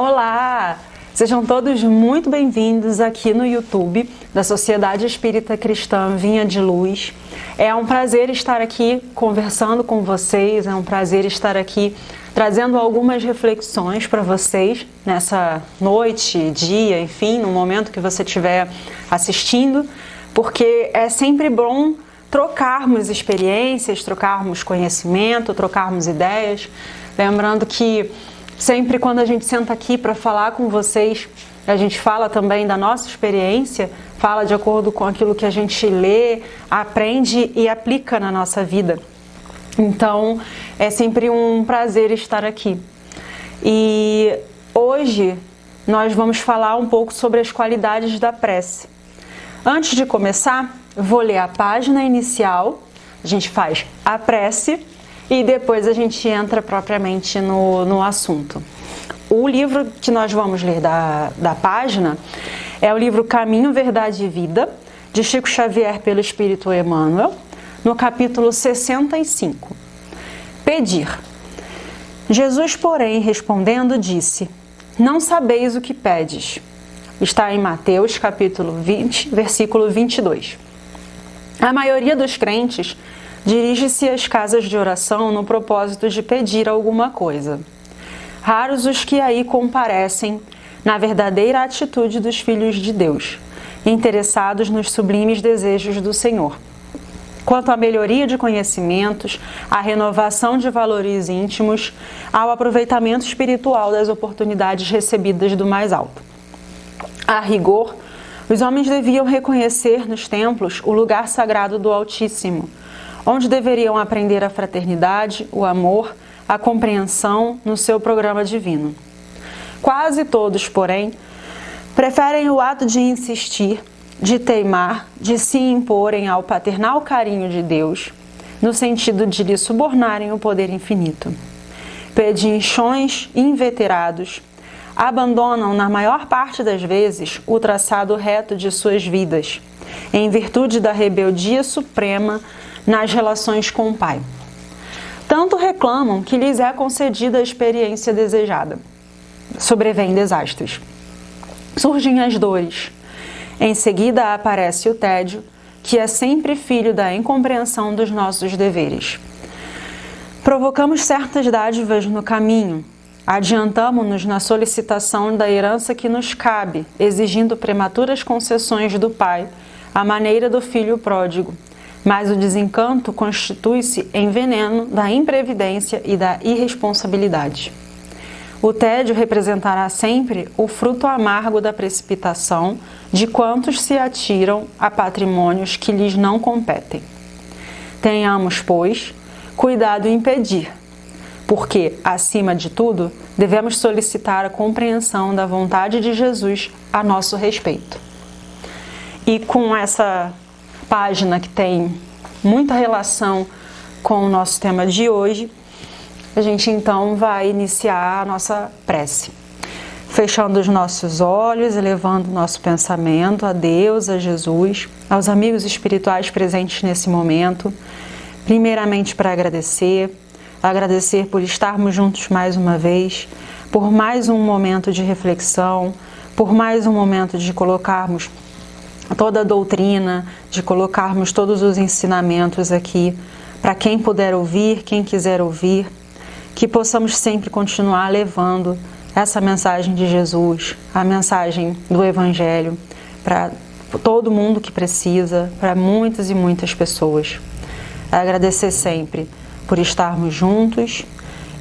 Olá! Sejam todos muito bem-vindos aqui no YouTube da Sociedade Espírita Cristã Vinha de Luz. É um prazer estar aqui conversando com vocês, é um prazer estar aqui trazendo algumas reflexões para vocês nessa noite, dia, enfim, no momento que você estiver assistindo, porque é sempre bom trocarmos experiências, trocarmos conhecimento, trocarmos ideias. Lembrando que sempre quando a gente senta aqui para falar com vocês, a gente fala também da nossa experiência, fala de acordo com aquilo que a gente lê, aprende e aplica na nossa vida. Então, é sempre um prazer estar aqui. E hoje nós vamos falar um pouco sobre as qualidades da prece. Antes de começar, vou ler a página inicial, a gente faz a prece e depois a gente entra propriamente no assunto. O livro que nós vamos ler da página é o livro Caminho, Verdade e Vida, de Chico Xavier pelo Espírito Emmanuel, no capítulo 65. Pedir. Jesus, porém, respondendo, disse: Não sabeis o que pedes. Está em Mateus, capítulo 20, versículo 22. A maioria dos crentes dirige-se às casas de oração no propósito de pedir alguma coisa. Raros os que aí comparecem na verdadeira atitude dos filhos de Deus, interessados nos sublimes desejos do Senhor. Quanto à melhoria de conhecimentos, à renovação de valores íntimos, ao aproveitamento espiritual das oportunidades recebidas do mais alto. A rigor, os homens deviam reconhecer nos templos o lugar sagrado do Altíssimo, onde deveriam aprender a fraternidade, o amor, a compreensão no seu programa divino. Quase todos, porém, preferem o ato de insistir, de teimar, de se imporem ao paternal carinho de Deus, no sentido de lhe subornarem o poder infinito. Pedinchões inveterados abandonam, na maior parte das vezes, o traçado reto de suas vidas, em virtude da rebeldia suprema nas relações com o Pai. Tanto reclamam que lhes é concedida a experiência desejada. Sobrevêm desastres. Surgem as dores. Em seguida aparece o tédio, que é sempre filho da incompreensão dos nossos deveres. Provocamos certas dádivas no caminho, adiantamo-nos na solicitação da herança que nos cabe, exigindo prematuras concessões do Pai, à maneira do filho pródigo. Mas o desencanto constitui-se em veneno da imprevidência e da irresponsabilidade. O tédio representará sempre o fruto amargo da precipitação de quantos se atiram a patrimônios que lhes não competem. Tenhamos, pois, cuidado em pedir, porque, acima de tudo, devemos solicitar a compreensão da vontade de Jesus a nosso respeito. E com essa página que tem muita relação com o nosso tema de hoje, a gente então vai iniciar a nossa prece. Fechando os nossos olhos, elevando o nosso pensamento a Deus, a Jesus, aos amigos espirituais presentes nesse momento, primeiramente para agradecer por estarmos juntos mais uma vez, por mais um momento de reflexão, por mais um momento de colocarmos toda a doutrina, de colocarmos todos os ensinamentos aqui para quem puder ouvir, quem quiser ouvir, que possamos sempre continuar levando essa mensagem de Jesus, a mensagem do Evangelho para todo mundo que precisa, para muitas e muitas pessoas. Agradecer sempre por estarmos juntos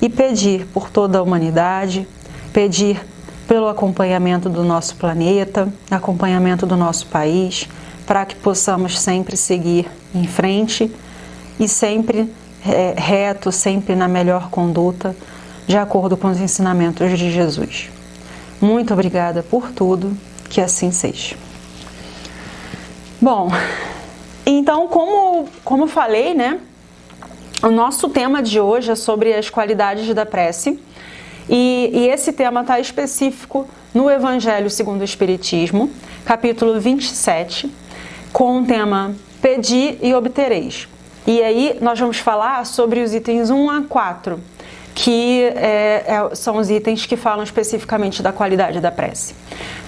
e pedir por toda a humanidade, pedir pelo acompanhamento do nosso planeta, acompanhamento do nosso país, para que possamos sempre seguir em frente e sempre reto, sempre na melhor conduta, de acordo com os ensinamentos de Jesus. Muito obrigada por tudo, que assim seja. Bom, então, como falei, né? O nosso tema de hoje é sobre as qualidades da prece e esse tema está específico no Evangelho segundo o Espiritismo, capítulo 27, com o tema Pedi e obtereis. E aí nós vamos falar sobre os itens 1 a 4, que são os itens que falam especificamente da qualidade da prece.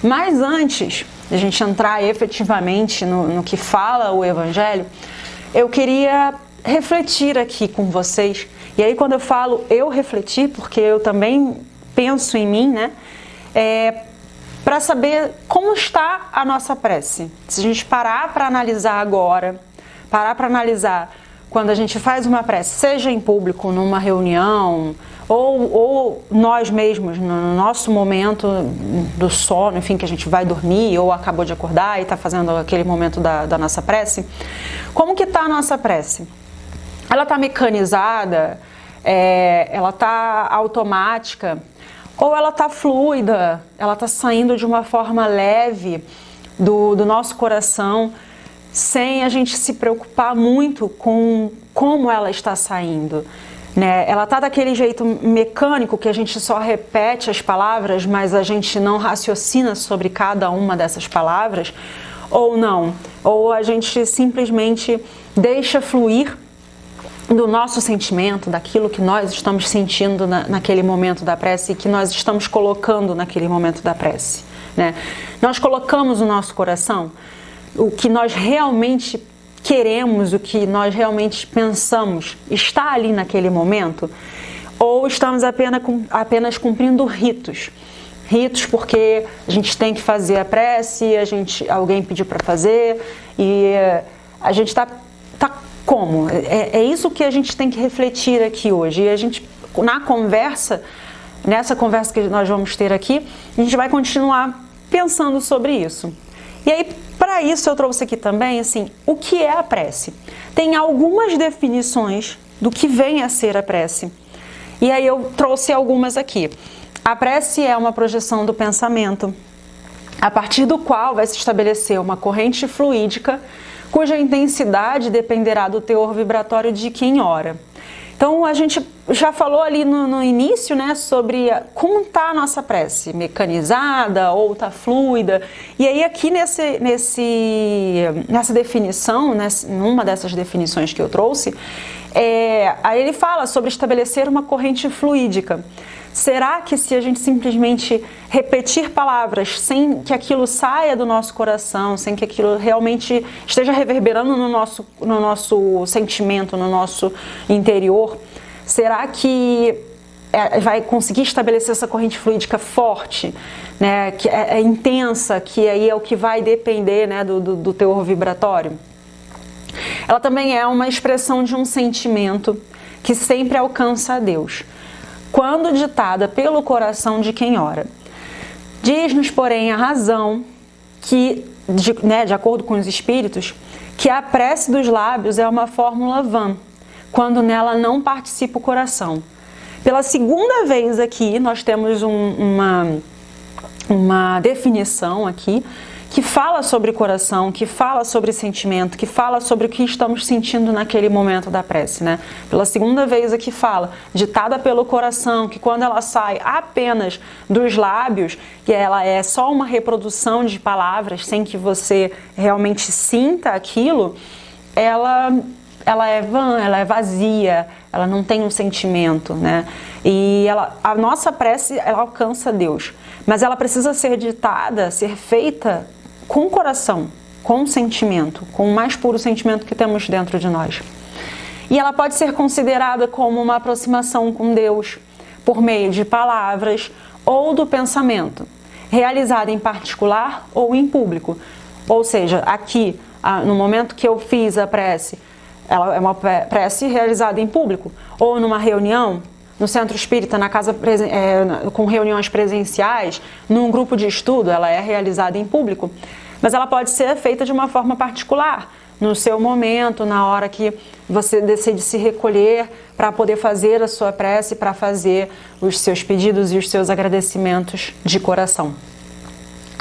Mas antes de a gente entrar efetivamente no que fala o Evangelho, eu queria refletir aqui com vocês. E aí quando eu falo eu refletir, porque eu também penso em mim, né? Para saber como está a nossa prece. Se a gente parar para analisar agora, parar para analisar quando a gente faz uma prece, seja em público, numa reunião, ou nós mesmos, no nosso momento do sono, enfim, que a gente vai dormir ou acabou de acordar e está fazendo aquele momento da nossa prece, como que está a nossa prece? Ela está mecanizada? Ela está automática? Ou ela está fluida? Ela está saindo de uma forma leve do nosso coração, sem a gente se preocupar muito com como ela está saindo, né? Ela está daquele jeito mecânico que a gente só repete as palavras, mas a gente não raciocina sobre cada uma dessas palavras, ou não? Ou a gente simplesmente deixa fluir do nosso sentimento, daquilo que nós estamos sentindo naquele momento da prece e que nós estamos colocando naquele momento da prece, né? Nós colocamos o nosso coração, o que nós realmente queremos, o que nós realmente pensamos, está ali naquele momento? Ou estamos apenas cumprindo ritos? Ritos porque a gente tem que fazer a prece, alguém pediu para fazer e a gente está como? É isso que a gente tem que refletir aqui hoje. E a gente, nessa conversa que nós vamos ter aqui, a gente vai continuar pensando sobre isso. E aí, para isso, eu trouxe aqui também, assim, o que é a prece? Tem algumas definições do que vem a ser a prece. E aí eu trouxe algumas aqui. A prece é uma projeção do pensamento, a partir do qual vai se estabelecer uma corrente fluídica, cuja intensidade dependerá do teor vibratório de quem ora. Então, a gente já falou ali no início, né, sobre como está a nossa prece, mecanizada ou está fluida. E aí aqui nessa definição, numa dessas definições que eu trouxe, aí ele fala sobre estabelecer uma corrente fluídica. Será que se a gente simplesmente repetir palavras sem que aquilo saia do nosso coração, sem que aquilo realmente esteja reverberando no nosso sentimento, no nosso interior, será que vai conseguir estabelecer essa corrente fluídica forte, né, que é intensa, que aí é o que vai depender, né, do teor vibratório? Ela também é uma expressão de um sentimento que sempre alcança a Deus, quando ditada pelo coração de quem ora. Diz-nos, porém, a razão que, de acordo com os espíritos, que a prece dos lábios é uma fórmula vã, quando nela não participa o coração. Pela segunda vez aqui, nós temos uma definição aqui que fala sobre coração, que fala sobre sentimento, que fala sobre o que estamos sentindo naquele momento da prece, né? Pela segunda vez aqui fala, ditada pelo coração, que quando ela sai apenas dos lábios, que ela é só uma reprodução de palavras, sem que você realmente sinta aquilo, ela é vã, ela é vazia, ela não tem um sentimento, né? E a nossa prece, ela alcança Deus, mas ela precisa ser ditada, ser feita com o coração, com o sentimento, com o mais puro sentimento que temos dentro de nós. E ela pode ser considerada como uma aproximação com Deus por meio de palavras ou do pensamento, realizada em particular ou em público. Ou seja, aqui, no momento que eu fiz a prece, ela é uma prece realizada em público, ou numa reunião, no centro espírita, na casa com reuniões presenciais, num grupo de estudo, ela é realizada em público, mas ela pode ser feita de uma forma particular, no seu momento, na hora que você decide se recolher para poder fazer a sua prece, para fazer os seus pedidos e os seus agradecimentos de coração.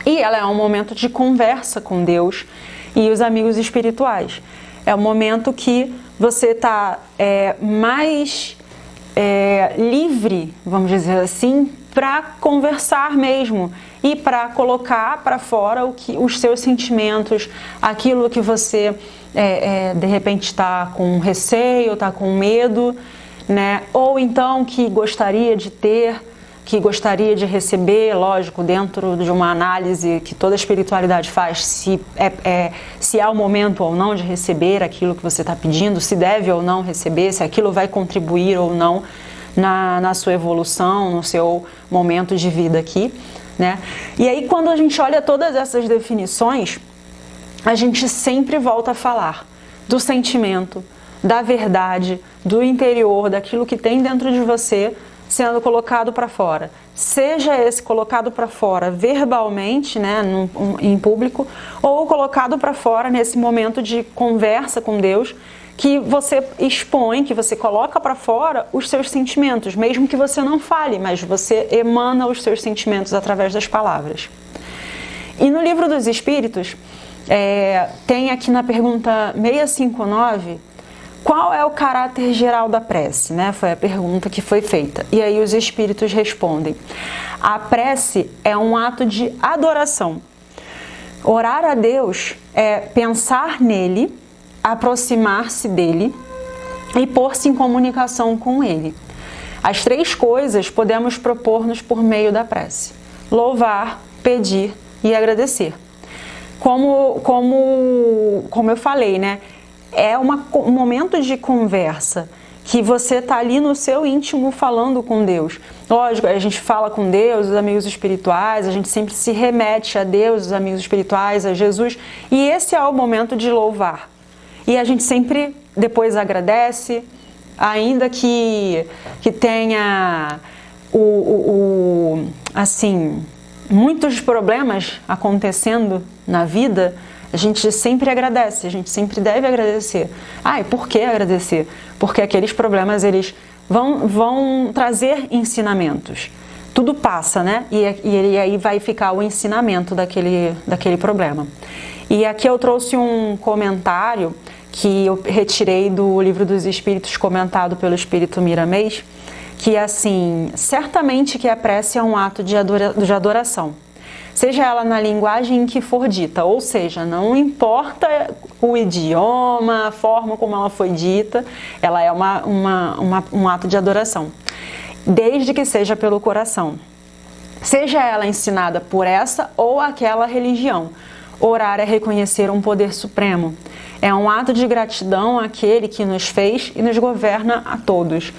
E ela é um momento de conversa com Deus e os amigos espirituais. É um momento que você está mais livre, vamos dizer assim, para conversar mesmo e para colocar para fora os seus sentimentos, aquilo que você de repente está com receio, está com medo, né? Ou então que gostaria de ter, que gostaria de receber, lógico, dentro de uma análise que toda a espiritualidade faz, se há o momento ou não de receber aquilo que você está pedindo, se deve ou não receber, se aquilo vai contribuir ou não na sua evolução, no seu momento de vida aqui, né? E aí, quando a gente olha todas essas definições, a gente sempre volta a falar do sentimento, da verdade, do interior, daquilo que tem dentro de você sendo colocado para fora. Seja esse colocado para fora verbalmente, né, em público, ou colocado para fora nesse momento de conversa com Deus, que você expõe, que você coloca para fora os seus sentimentos, mesmo que você não fale, mas você emana os seus sentimentos através das palavras. E no Livro dos Espíritos, tem aqui na pergunta 659, qual é o caráter geral da prece, né? Foi a pergunta que foi feita. E aí os espíritos respondem: a prece é um ato de adoração. Orar a Deus é pensar nele, aproximar-se dele e pôr-se em comunicação com ele. As três coisas podemos propor-nos por meio da prece: louvar, pedir e agradecer. Como eu falei, né? É um momento de conversa que você está ali no seu íntimo falando com Deus. Lógico, a gente fala com Deus, os amigos espirituais, a gente sempre se remete a Deus, os amigos espirituais, a Jesus, e esse é o momento de louvar. E a gente sempre depois agradece, ainda que tenha assim, muitos problemas acontecendo na vida, a gente sempre agradece, a gente sempre deve agradecer. E por que agradecer? Porque aqueles problemas, eles vão trazer ensinamentos. Tudo passa, né? E aí vai ficar o ensinamento daquele problema. E aqui eu trouxe um comentário que eu retirei do Livro dos Espíritos, comentado pelo Espírito Miramês, que é assim: certamente que a prece é um ato de adoração, seja ela na linguagem em que for dita, ou seja, não importa o idioma, a forma como ela foi dita, ela é um ato de adoração, desde que seja pelo coração. Seja ela ensinada por essa ou aquela religião, orar é reconhecer um poder supremo. É um ato de gratidão àquele que nos fez e nos governa a todos.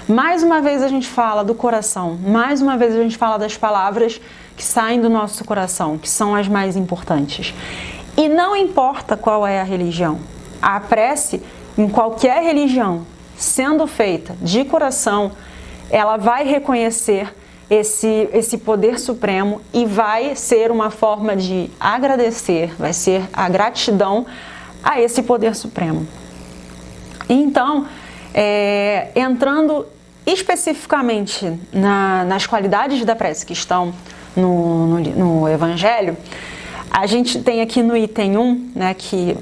Mais uma vez a gente fala do coração, mais uma vez a gente fala das palavras que saem do nosso coração, que são as mais importantes. E não importa qual é a religião, a prece, em qualquer religião, sendo feita de coração, ela vai reconhecer esse poder supremo e vai ser uma forma de agradecer, vai ser a gratidão a esse poder supremo. Então, entrando especificamente nas qualidades da prece que estão no Evangelho, a gente tem aqui no item 1, né, que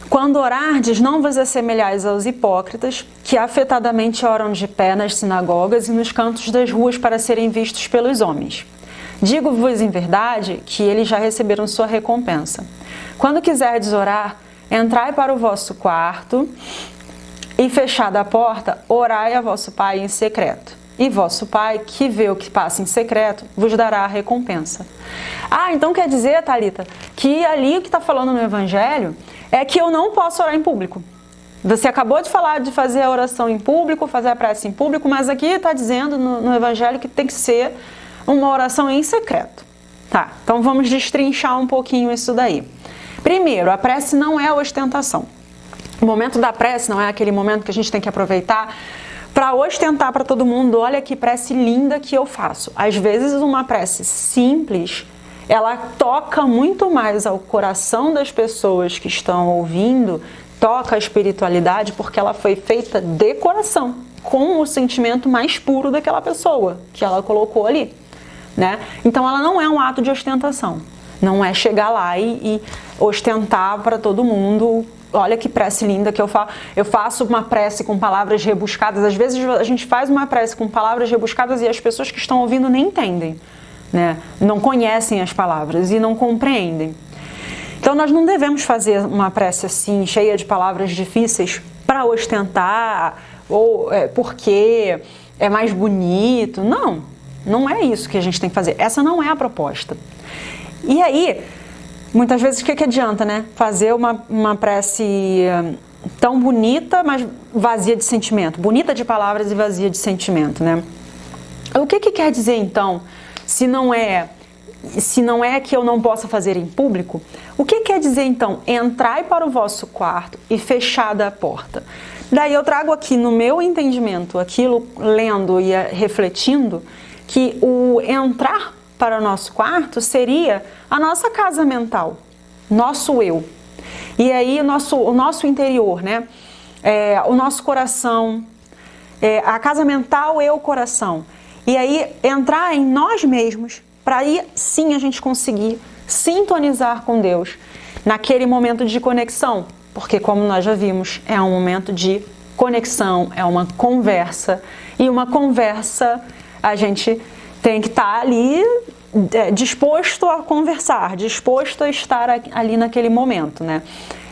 quando orardes, não vos assemelhais aos hipócritas, que afetadamente oram de pé nas sinagogas e nos cantos das ruas para serem vistos pelos homens. Digo-vos em verdade que eles já receberam sua recompensa. Quando quiserdes orar, entrai para o vosso quarto e, fechada a porta, orai a vosso Pai em secreto. E vosso Pai, que vê o que passa em secreto, vos dará a recompensa. Então quer dizer, Thalita, que ali o que está falando no Evangelho é que eu não posso orar em público. Você acabou de falar de fazer a oração em público, fazer a prece em público, mas aqui está dizendo no Evangelho que tem que ser uma oração em secreto. Tá, então vamos destrinchar um pouquinho isso daí. Primeiro, a prece não é ostentação. O momento da prece não é aquele momento que a gente tem que aproveitar para ostentar para todo mundo: olha que prece linda que eu faço. Às vezes uma prece simples, ela toca muito mais ao coração das pessoas que estão ouvindo, toca a espiritualidade, porque ela foi feita de coração, com o sentimento mais puro daquela pessoa que ela colocou ali, né? Então ela não é um ato de ostentação, não é chegar lá e ostentar para todo mundo: olha que prece linda que eu faço. Eu faço uma prece com palavras rebuscadas. Às vezes a gente faz uma prece com palavras rebuscadas e as pessoas que estão ouvindo nem entendem, né? Não conhecem as palavras e não compreendem. Então nós não devemos fazer uma prece assim, cheia de palavras difíceis, para ostentar ou porque é mais bonito. Não, não é isso que a gente tem que fazer. Essa não é a proposta. E aí, muitas vezes, o que adianta, né? Fazer uma prece tão bonita, mas vazia de sentimento. Bonita de palavras e vazia de sentimento, né? O que quer dizer, então, se não é que eu não possa fazer em público? O que quer dizer, então, entrai para o vosso quarto e fechada a porta? Daí eu trago aqui no meu entendimento, aquilo lendo e refletindo, que o entrar para o nosso quarto seria a nossa casa mental, nosso eu. E aí o nosso interior, né? O nosso coração, a casa mental e o coração. E aí entrar em nós mesmos, para aí sim a gente conseguir sintonizar com Deus naquele momento de conexão. Porque, como nós já vimos, é um momento de conexão, é uma conversa. E uma conversa, a gente tem que estar ali disposto a conversar, disposto a estar ali naquele momento, né?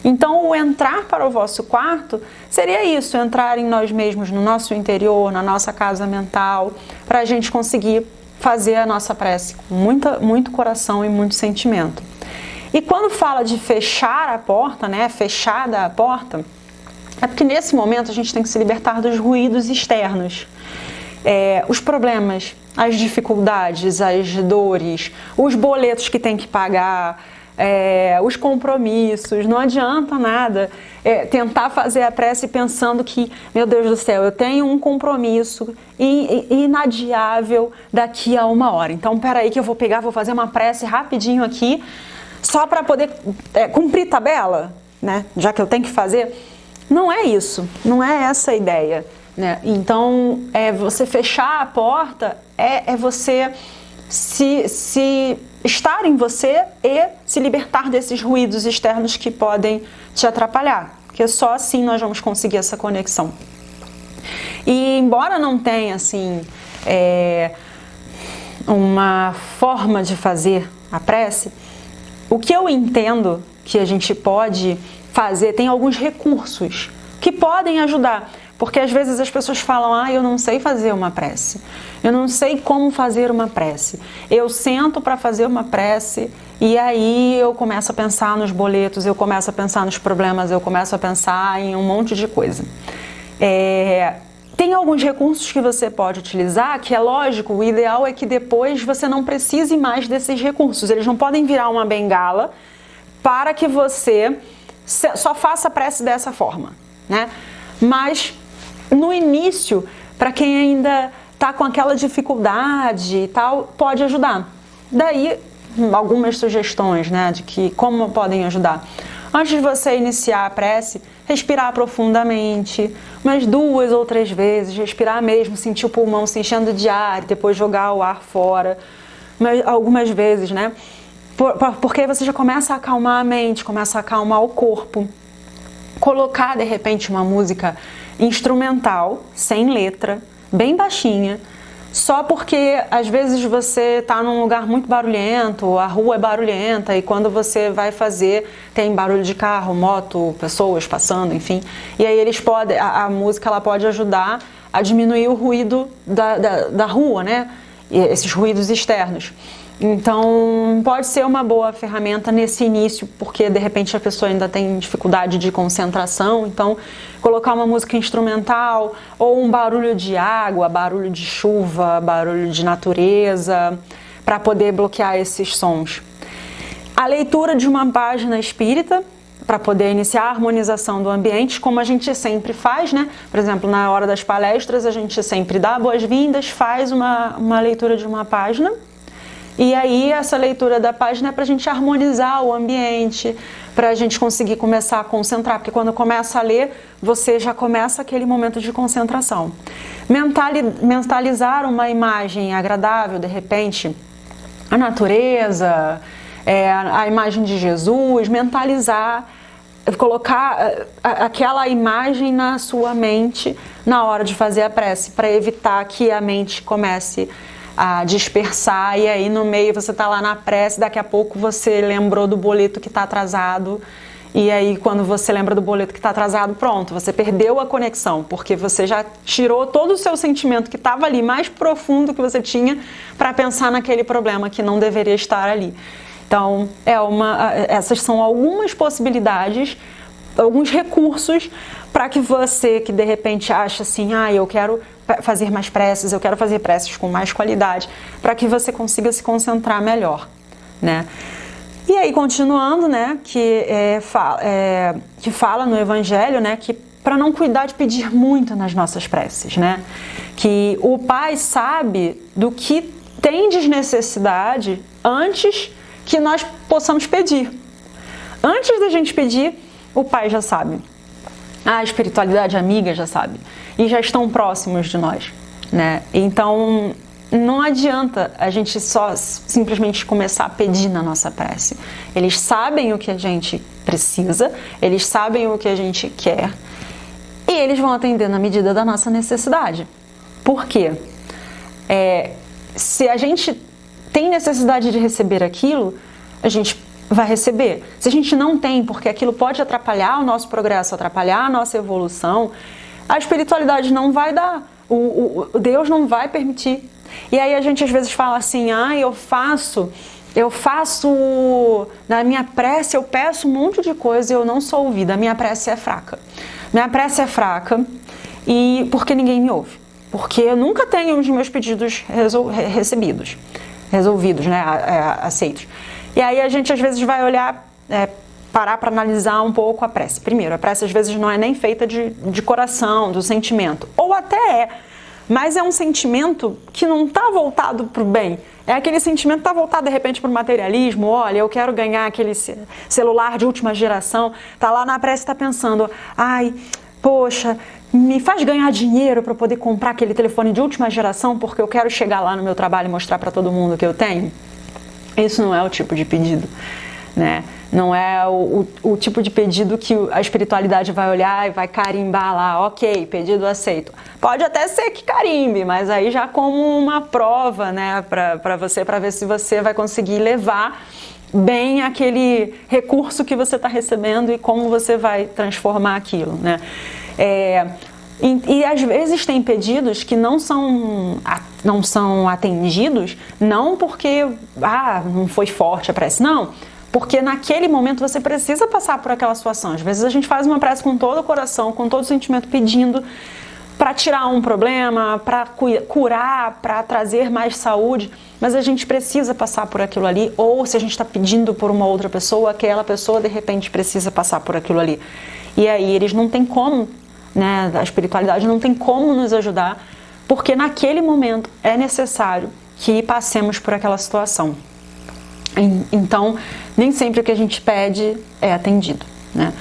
Então, o entrar para o vosso quarto seria isso, entrar em nós mesmos, no nosso interior, na nossa casa mental, para a gente conseguir fazer a nossa prece com muito coração e muito sentimento. E quando fala de fechar a porta, né, fechada a porta, é porque nesse momento a gente tem que se libertar dos ruídos externos. Os problemas, as dificuldades, as dores, os boletos que tem que pagar, os compromissos. Não adianta nada tentar fazer a prece pensando que, meu Deus do céu, eu tenho um compromisso inadiável daqui a 1 hora. Então, peraí que eu vou fazer uma prece rapidinho aqui, só para poder cumprir tabela, né? Já que eu tenho que fazer. Não é isso, não é essa a ideia, né? Então, você fechar a porta é você se estar em você e se libertar desses ruídos externos que podem te atrapalhar, porque só assim nós vamos conseguir essa conexão. E embora não tenha assim uma forma de fazer a prece, o que eu entendo que a gente pode fazer, tem alguns recursos que podem ajudar. Porque às vezes as pessoas falam, eu não sei fazer uma prece, eu não sei como fazer uma prece. Eu sento para fazer uma prece e aí eu começo a pensar nos boletos, eu começo a pensar nos problemas, eu começo a pensar em um monte de coisa. Tem alguns recursos que você pode utilizar, que é lógico, o ideal é que depois você não precise mais desses recursos. Eles não podem virar uma bengala para que você só faça a prece dessa forma, né? Mas no início, para quem ainda está com aquela dificuldade e tal, pode ajudar. Daí, algumas sugestões, né, de que como podem ajudar. Antes de você iniciar a prece, respirar profundamente, umas 2 ou 3 vezes, respirar mesmo, sentir o pulmão se enchendo de ar e depois jogar o ar fora, algumas vezes, né? Porque você já começa a acalmar a mente, começa a acalmar o corpo. Colocar, de repente, uma música instrumental, sem letra, bem baixinha, só porque às vezes você está num lugar muito barulhento, a rua é barulhenta e quando você vai fazer tem barulho de carro, moto, pessoas passando, enfim. E aí a música ela pode ajudar a diminuir o ruído da rua, né? E esses ruídos externos. Então, pode ser uma boa ferramenta nesse início, porque de repente a pessoa ainda tem dificuldade de concentração. Então, colocar uma música instrumental ou um barulho de água, barulho de chuva, barulho de natureza, para poder bloquear esses sons. A leitura de uma página espírita, para poder iniciar a harmonização do ambiente, como a gente sempre faz, né? Por exemplo, na hora das palestras, a gente sempre dá boas-vindas, faz uma leitura de uma página. E aí essa leitura da página é para a gente harmonizar o ambiente, para a gente conseguir começar a concentrar, porque quando começa a ler, você já começa aquele momento de concentração. Mentalizar uma imagem agradável, de repente, a natureza, a imagem de Jesus, mentalizar, colocar aquela imagem na sua mente na hora de fazer a prece, para evitar que a mente comece a dispersar e aí no meio você está lá na prece, daqui a pouco você lembrou do boleto que está atrasado E aí, quando você lembra do boleto que está atrasado, pronto, você perdeu a conexão, porque você já tirou todo o seu sentimento que estava ali, mais profundo que você tinha, para pensar naquele problema que não deveria estar ali. Então, essas são algumas possibilidades, alguns recursos para que você que de repente acha assim, eu quero fazer mais preces, eu quero fazer preces com mais qualidade, para que você consiga se concentrar melhor, né? E aí, continuando, né, que fala no Evangelho, né, que para não cuidar de pedir muito nas nossas preces, né, que o Pai sabe do que tendes necessidade antes que nós possamos pedir. Antes da gente pedir, o Pai já sabe. A espiritualidade amiga já sabe. E já estão próximos de nós, né? Então, não adianta a gente só simplesmente começar a pedir na nossa prece. Eles sabem o que a gente precisa, eles sabem o que a gente quer e eles vão atender na medida da nossa necessidade. Por quê? Se a gente tem necessidade de receber aquilo, a gente vai receber. Se a gente não tem, porque aquilo pode atrapalhar o nosso progresso, atrapalhar a nossa evolução, a espiritualidade não vai dar, o Deus não vai permitir. E aí a gente às vezes fala assim, eu faço, na minha prece eu peço um monte de coisa e eu não sou ouvida, a minha prece é fraca. Minha prece é fraca e porque ninguém me ouve, porque eu nunca tenho os meus pedidos resolvidos, né, aceitos. E aí a gente às vezes vai olhar, parar para analisar um pouco a prece. Primeiro, a prece às vezes não é nem feita de coração, do sentimento, ou até mas é um sentimento que não está voltado para o bem. É aquele sentimento que está voltado de repente para o materialismo. Olha, eu quero ganhar aquele celular de última geração. Está lá na prece, está pensando, poxa, me faz ganhar dinheiro para poder comprar aquele telefone de última geração porque eu quero chegar lá no meu trabalho e mostrar para todo mundo que eu tenho. Isso não é o tipo de pedido, né? Não é o tipo de pedido que a espiritualidade vai olhar e vai carimbar lá, ok, pedido aceito. Pode até ser que carimbe, mas aí já como uma prova, né, para ver se você vai conseguir levar bem aquele recurso que você está recebendo e como você vai transformar aquilo, né? E às vezes tem pedidos que não são atendidos, não porque não foi forte a prece, não. Porque naquele momento você precisa passar por aquela situação. Às vezes a gente faz uma prece com todo o coração, com todo o sentimento, pedindo para tirar um problema, para curar, para trazer mais saúde, mas a gente precisa passar por aquilo ali, ou se a gente está pedindo por uma outra pessoa, aquela pessoa de repente precisa passar por aquilo ali. E aí eles não têm como, né, a espiritualidade não tem como nos ajudar, porque naquele momento é necessário que passemos por aquela situação. Então, nem sempre o que a gente pede é atendido, né?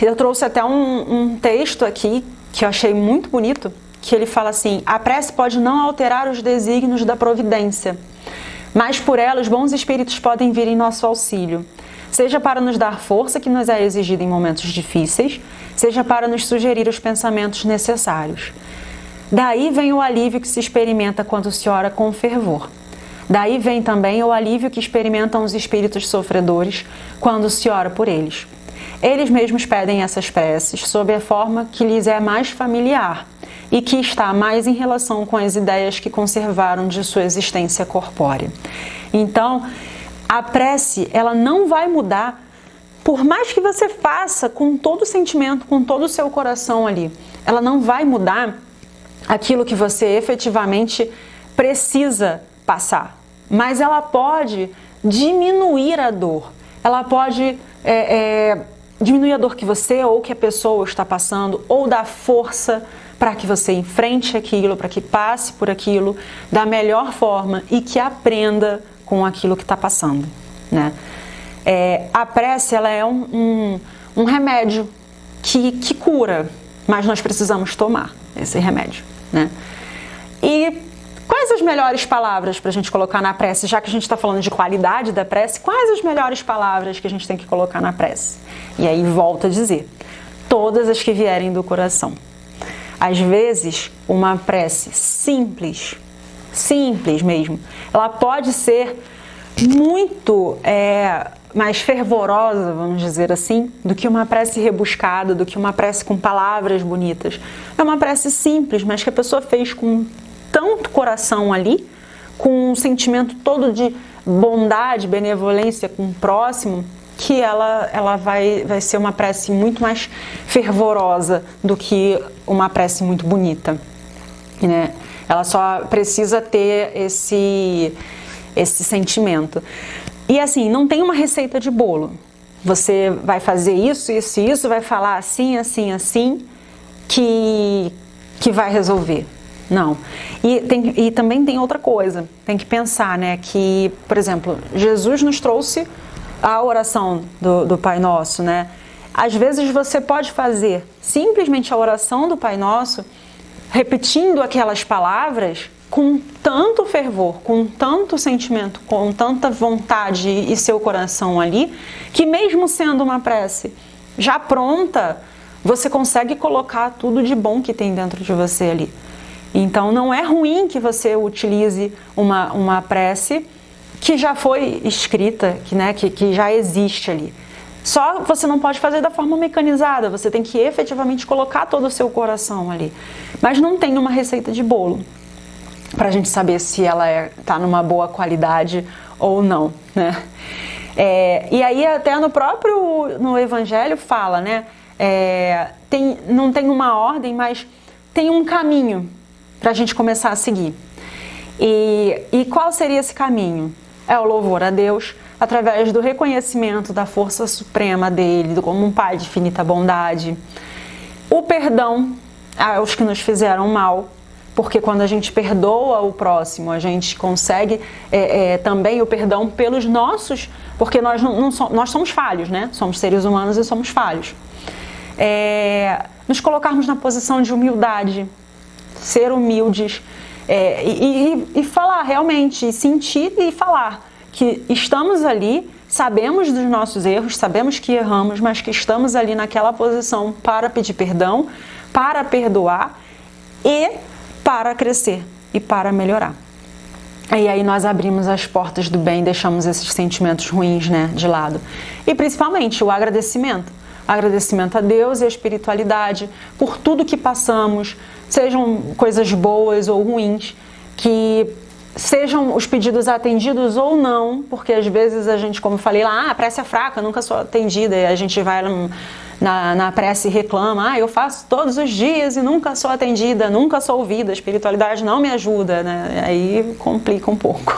Eu trouxe até um texto aqui que eu achei muito bonito, que ele fala assim: a prece pode não alterar os desígnios da providência, mas por ela os bons espíritos podem vir em nosso auxílio, seja para nos dar força que nos é exigida em momentos difíceis, seja para nos sugerir os pensamentos necessários. Daí vem o alívio que se experimenta quando se ora com fervor. Daí vem também o alívio que experimentam os espíritos sofredores quando se ora por eles. Eles mesmos pedem essas preces sob a forma que lhes é mais familiar e que está mais em relação com as ideias que conservaram de sua existência corpórea. Então, a prece, ela não vai mudar, por mais que você faça com todo o sentimento, com todo o seu coração ali, ela não vai mudar aquilo que você efetivamente precisa passar, mas ela pode diminuir a dor, ela pode diminuir a dor que você ou que a pessoa está passando, ou dar força para que você enfrente aquilo, para que passe por aquilo da melhor forma e que aprenda com aquilo que está passando, né? A prece, ela é um remédio que cura, mas nós precisamos tomar esse remédio, né? E quais as melhores palavras para a gente colocar na prece? Já que a gente está falando de qualidade da prece, quais as melhores palavras que a gente tem que colocar na prece? E aí volto a dizer, todas as que vierem do coração. Às vezes, uma prece simples mesmo, ela pode ser muito mais fervorosa, vamos dizer assim, do que uma prece rebuscada, do que uma prece com palavras bonitas. É uma prece simples, mas que a pessoa fez com tanto coração ali, com um sentimento todo de bondade, benevolência com o próximo, que ela vai ser uma prece muito mais fervorosa do que uma prece muito bonita, né? Ela só precisa ter esse sentimento. E assim, não tem uma receita de bolo. Você vai fazer isso, isso e isso, vai falar assim, assim, assim, que vai resolver. Não. E também tem outra coisa. Tem que pensar, né? Que, por exemplo, Jesus nos trouxe a oração do Pai Nosso, né? Às vezes você pode fazer simplesmente a oração do Pai Nosso, repetindo aquelas palavras com tanto fervor, com tanto sentimento, com tanta vontade e seu coração ali, que mesmo sendo uma prece já pronta, você consegue colocar tudo de bom que tem dentro de você ali. Então não é ruim que você utilize uma prece que já foi escrita, que já existe ali. Só você não pode fazer da forma mecanizada, você tem que efetivamente colocar todo o seu coração ali. Mas não tem uma receita de bolo para a gente saber se ela está numa boa qualidade ou não, né? E aí até no Evangelho fala, né? Não tem uma ordem, mas tem um caminho para a gente começar a seguir. E qual seria esse caminho? É o louvor a Deus, através do reconhecimento da força suprema dele, como um Pai de infinita bondade. O perdão aos que nos fizeram mal, porque quando a gente perdoa o próximo, a gente consegue também o perdão pelos nossos, porque nós somos falhos, né? Somos seres humanos e somos falhos. Nos colocarmos na posição de humildade, ser humildes, e falar realmente, sentir e falar que estamos ali, sabemos dos nossos erros, sabemos que erramos, mas que estamos ali naquela posição para pedir perdão, para perdoar e para crescer e para melhorar. E aí nós abrimos as portas do bem, deixamos esses sentimentos ruins, né, de lado. E principalmente o agradecimento. Agradecimento a Deus e a espiritualidade por tudo que passamos, sejam coisas boas ou ruins, que sejam os pedidos atendidos ou não, porque às vezes a gente, como eu falei lá, a prece é fraca, nunca sou atendida, e a gente vai na prece e reclama, eu faço todos os dias e nunca sou atendida, nunca sou ouvida, a espiritualidade não me ajuda, né? Aí complica um pouco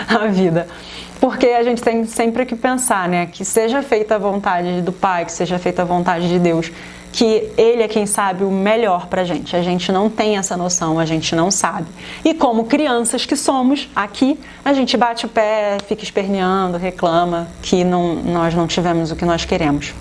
a vida. Porque a gente tem sempre que pensar, né? Que seja feita a vontade do Pai, que seja feita a vontade de Deus, que Ele é quem sabe o melhor pra gente. A gente não tem essa noção, a gente não sabe. E como crianças que somos aqui, a gente bate o pé, fica esperneando, reclama que nós não tivemos o que nós queremos.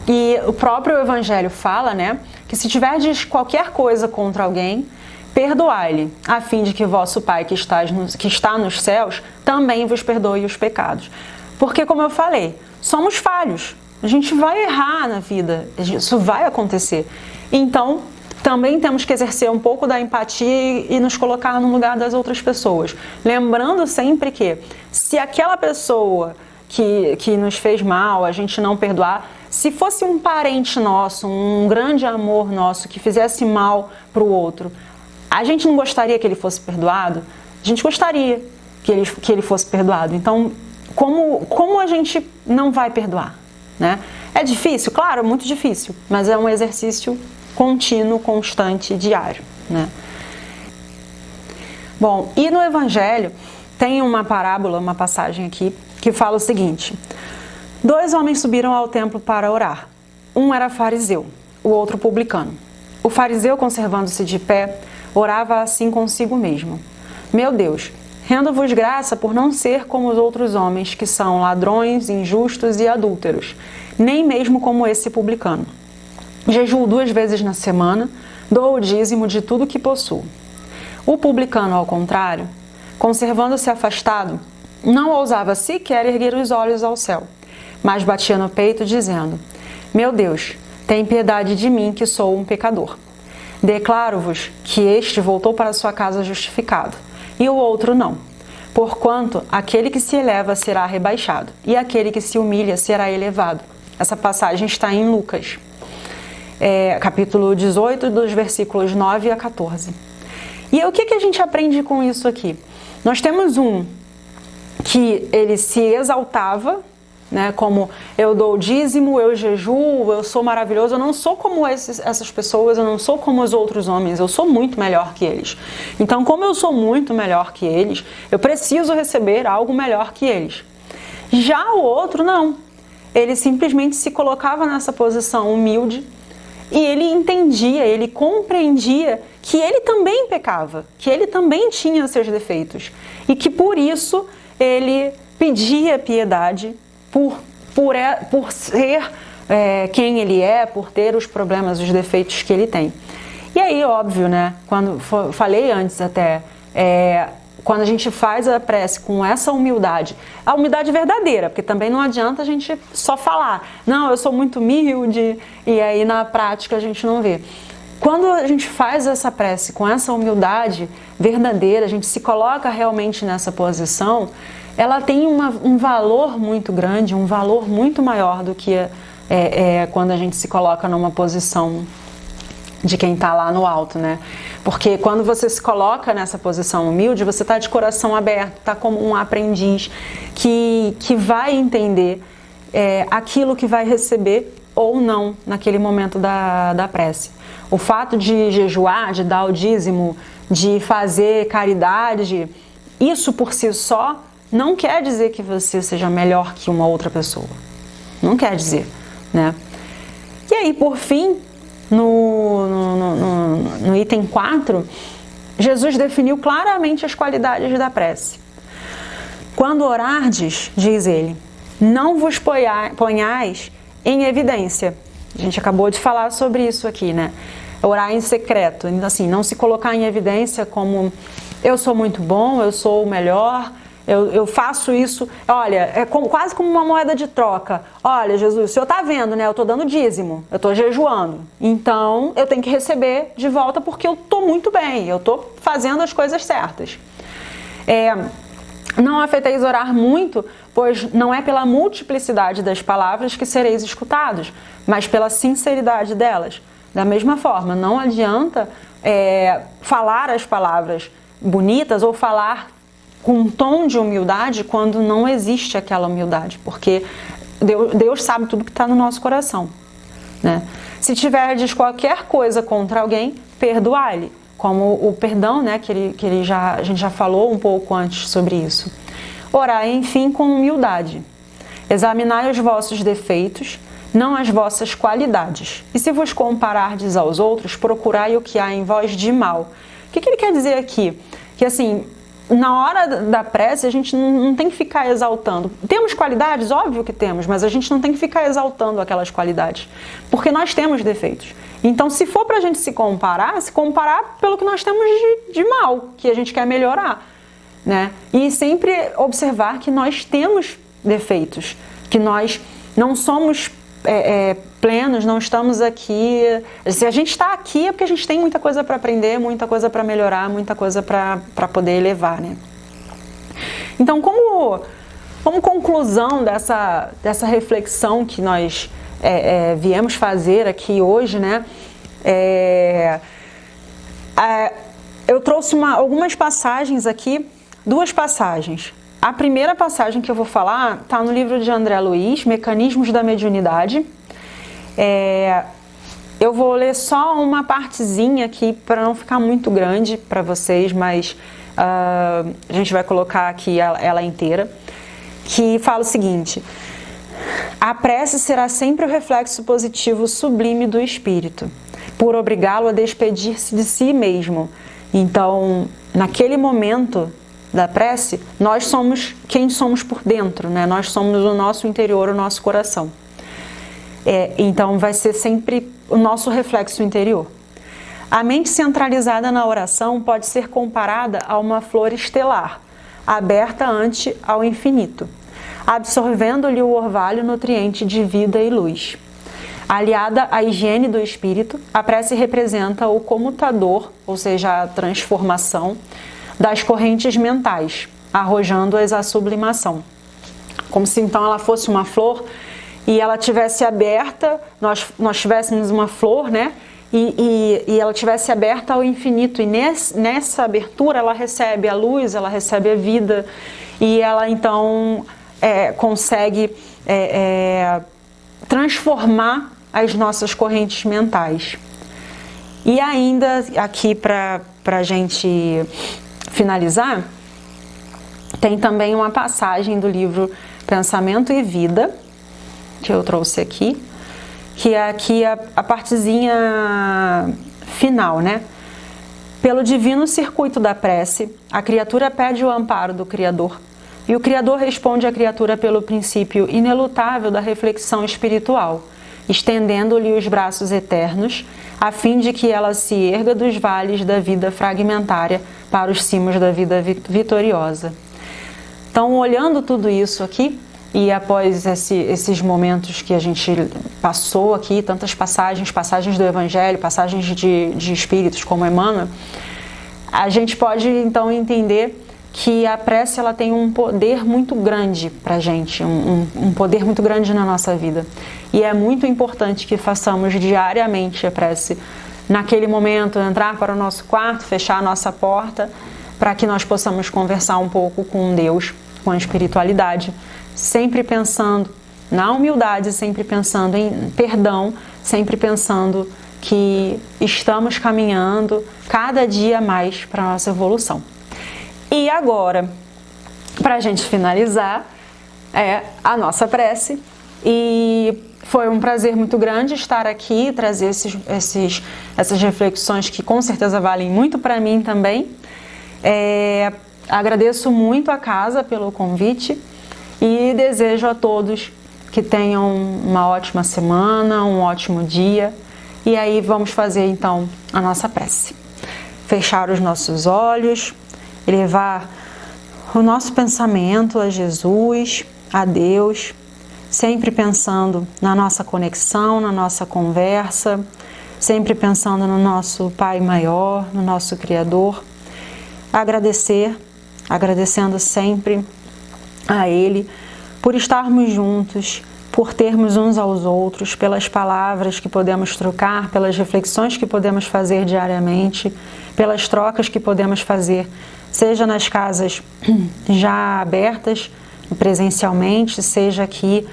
E o próprio Evangelho fala, né? Que se tiverdes qualquer coisa contra alguém, perdoai-lhe, a fim de que vosso Pai que está nos céus também vos perdoe os pecados. Porque, como eu falei, somos falhos. A gente vai errar na vida, isso vai acontecer. Então, também temos que exercer um pouco da empatia e nos colocar no lugar das outras pessoas. Lembrando sempre que, se aquela pessoa que nos fez mal, a gente não perdoar, se fosse um parente nosso, um grande amor nosso que fizesse mal para o outro, a gente não gostaria que ele fosse perdoado? A gente gostaria que ele fosse perdoado. Então, como a gente não vai perdoar, né? É difícil? Claro, é muito difícil, mas é um exercício contínuo, constante, diário, né? Bom, e no Evangelho tem uma parábola, uma passagem aqui, que fala o seguinte: 2 homens subiram ao templo para orar. Um era fariseu, o outro publicano. O fariseu, conservando-se de pé, orava assim consigo mesmo: Meu Deus, rendo-vos graça por não ser como os outros homens, que são ladrões, injustos e adúlteros, nem mesmo como esse publicano. Jejuo 2 vezes na semana, dou o dízimo de tudo que possuo. O publicano, ao contrário, conservando-se afastado, não ousava sequer erguer os olhos ao céu, mas batia no peito, dizendo: Meu Deus, tem piedade de mim, que sou um pecador. Declaro-vos que este voltou para sua casa justificado, e o outro não. Porquanto aquele que se eleva será rebaixado, e aquele que se humilha será elevado. Essa passagem está em Lucas, capítulo 18, dos versículos 9 a 14. E o que a gente aprende com isso aqui? Nós temos um que ele se exaltava, né, como eu dou o dízimo, eu jejuo, eu sou maravilhoso, eu não sou como essas pessoas, eu não sou como os outros homens, eu sou muito melhor que eles. Então, como eu sou muito melhor que eles, eu preciso receber algo melhor que eles. Já o outro, não. Ele simplesmente se colocava nessa posição humilde e ele entendia, ele compreendia que ele também pecava, que ele também tinha seus defeitos e que por isso ele pedia piedade por ser quem ele é, por ter os problemas, os defeitos que ele tem. E aí, óbvio, né? Quando falei antes até, quando a gente faz a prece com essa humildade, a humildade verdadeira, porque também não adianta a gente só falar, não, eu sou muito humilde, e aí na prática a gente não vê. Quando a gente faz essa prece com essa humildade verdadeira, a gente se coloca realmente nessa posição, ela tem um valor muito grande, um valor muito maior do que quando a gente se coloca numa posição de quem está lá no alto, né? Porque quando você se coloca nessa posição humilde, você está de coração aberto, está como um aprendiz que vai entender aquilo que vai receber ou não naquele momento da prece. O fato de jejuar, de dar o dízimo, de fazer caridade, isso por si só não quer dizer que você seja melhor que uma outra pessoa. Não quer dizer, né? E aí, por fim, no item 4, Jesus definiu claramente as qualidades da prece. Quando orardes, diz ele, não vos ponhais em evidência. A gente acabou de falar sobre isso aqui, né? Orar em secreto. Então, assim, não se colocar em evidência como eu sou muito bom, eu sou o melhor, eu faço isso. Olha, quase como uma moeda de troca. Olha, Jesus, o senhor está vendo, né? Eu estou dando dízimo, eu estou jejuando. Então, eu tenho que receber de volta porque eu estou muito bem, eu estou fazendo as coisas certas. Não afeteis orar muito, pois não é pela multiplicidade das palavras que sereis escutados, mas pela sinceridade delas. Da mesma forma, não adianta falar as palavras bonitas ou falar com um tom de humildade quando não existe aquela humildade, porque Deus sabe tudo que está no nosso coração, né? Se tiverdes qualquer coisa contra alguém, perdoai-lhe, como o perdão, né, que a gente já falou um pouco antes sobre isso. Orai, enfim, com humildade. Examinai os vossos defeitos, não as vossas qualidades. E se vos comparardes aos outros, procurai o que há em vós de mal. O que ele quer dizer aqui? Que assim, na hora da prece, a gente não tem que ficar exaltando. Temos qualidades? Óbvio que temos, mas a gente não tem que ficar exaltando aquelas qualidades, porque nós temos defeitos. Então, se for pra gente se comparar pelo que nós temos de mal, que a gente quer melhorar, né? E sempre observar que nós temos defeitos, que nós não somos plenos, não estamos aqui. Se a gente está aqui é porque a gente tem muita coisa para aprender, muita coisa para melhorar, muita coisa para poder elevar, né? Então, como conclusão dessa reflexão que nós viemos fazer aqui hoje, né? Eu trouxe algumas passagens aqui, 2 passagens. A primeira passagem que eu vou falar está no livro de André Luiz, Mecanismos da Mediunidade. Eu vou ler só uma partezinha aqui para não ficar muito grande para vocês, mas a gente vai colocar aqui ela inteira, que fala o seguinte: a prece será sempre o reflexo positivo sublime do espírito, por obrigá-lo a despedir-se de si mesmo. Então, naquele momento da prece, nós somos quem somos por dentro, né? Nós somos o nosso interior, o nosso coração. Então vai ser sempre o nosso reflexo interior. A mente centralizada na oração pode ser comparada a uma flor estelar, aberta ante ao infinito, absorvendo-lhe o orvalho nutriente de vida e luz. Aliada à higiene do espírito, a prece representa o comutador, ou seja, a transformação das correntes mentais, arrojando-as à sublimação. Como se então ela fosse uma flor e ela tivesse aberta, nós tivéssemos uma flor, né? E ela tivesse aberta ao infinito, e nessa abertura ela recebe a luz, ela recebe a vida, e ela então consegue transformar as nossas correntes mentais. E ainda aqui para a gente finalizar, tem também uma passagem do livro Pensamento e Vida, que eu trouxe aqui, que é aqui a partezinha final, né? Pelo divino circuito da prece, a criatura pede o amparo do Criador, e o Criador responde à criatura pelo princípio inelutável da reflexão espiritual, estendendo-lhe os braços eternos, a fim de que ela se erga dos vales da vida fragmentária para os cimos da vida vitoriosa. Então, olhando tudo isso aqui, e após esses momentos que a gente passou aqui, tantas passagens do Evangelho, passagens de espíritos como Emmanuel, a gente pode então entender que a prece ela tem um poder muito grande para a gente, um poder muito grande na nossa vida. E é muito importante que façamos diariamente a prece. Naquele momento, entrar para o nosso quarto, fechar a nossa porta, para que nós possamos conversar um pouco com Deus, com a espiritualidade, sempre pensando na humildade, sempre pensando em perdão, sempre pensando que estamos caminhando cada dia mais para a nossa evolução. E agora, para a gente finalizar, a nossa prece. E foi um prazer muito grande estar aqui, trazer essas reflexões que com certeza valem muito para mim também. Agradeço muito a casa pelo convite e desejo a todos que tenham uma ótima semana, um ótimo dia. E aí vamos fazer então a nossa prece. Fechar os nossos olhos, elevar o nosso pensamento a Jesus, a Deus, sempre pensando na nossa conexão, na nossa conversa, sempre pensando no nosso Pai maior, no nosso Criador. Agradecendo sempre a Ele por estarmos juntos, por termos uns aos outros, pelas palavras que podemos trocar, pelas reflexões que podemos fazer diariamente, pelas trocas que podemos fazer, seja nas casas já abertas presencialmente, seja aqui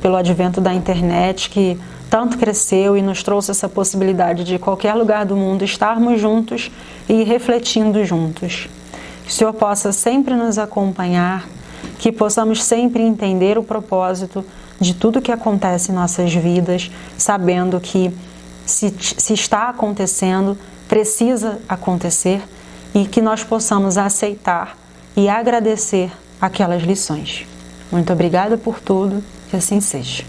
pelo advento da internet, que tanto cresceu e nos trouxe essa possibilidade de qualquer lugar do mundo estarmos juntos e refletindo juntos. Que o Senhor possa sempre nos acompanhar, que possamos sempre entender o propósito de tudo que acontece em nossas vidas, sabendo que se está acontecendo, precisa acontecer, e que nós possamos aceitar e agradecer aquelas lições. Muito obrigada por tudo, que assim seja.